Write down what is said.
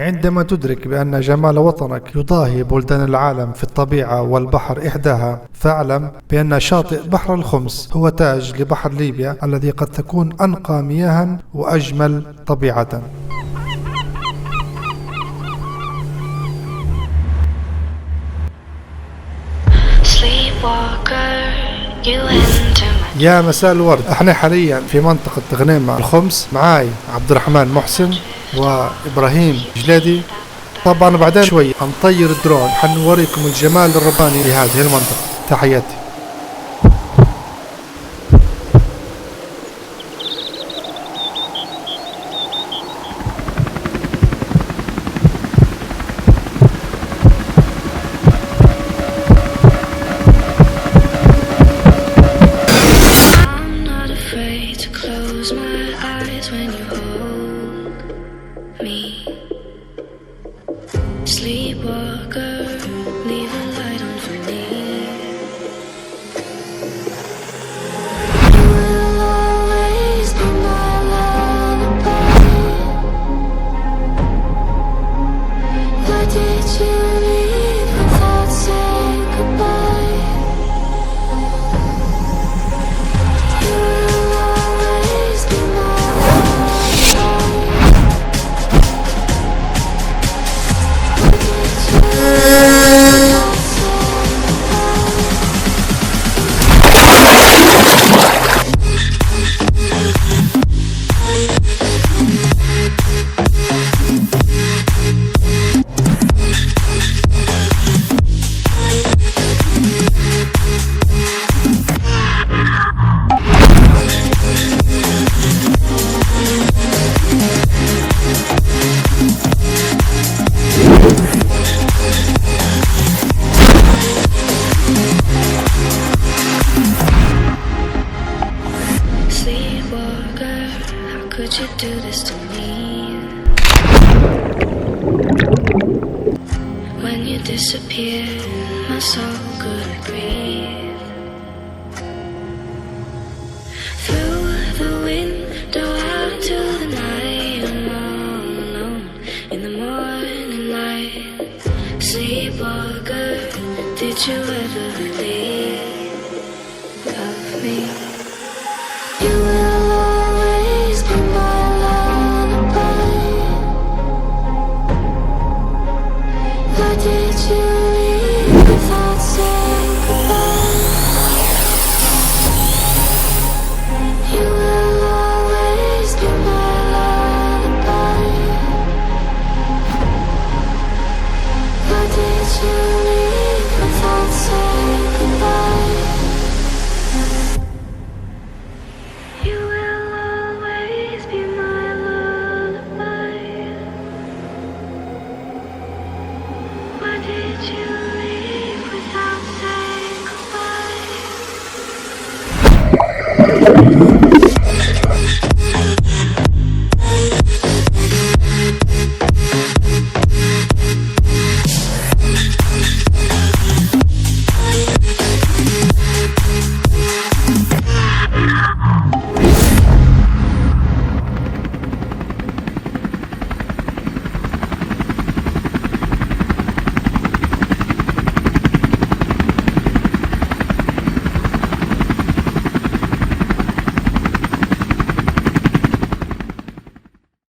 عندما تدرك بأن جمال وطنك يضاهي بلدان العالم في الطبيعة والبحر إحداها، فاعلم بأن شاطئ بحر الخمس هو تاج لبحر ليبيا الذي قد تكون أنقى مياها وأجمل طبيعة. يا مساء الورد، احنا حاليا في منطقة غنيمة الخمس، معاي عبدالرحمن محسن وابراهيم الجليدي. طبعا بعدين شوي هنطير الدرون حنوريكم الجمال الرباني لهذه المنطقة. تحياتي.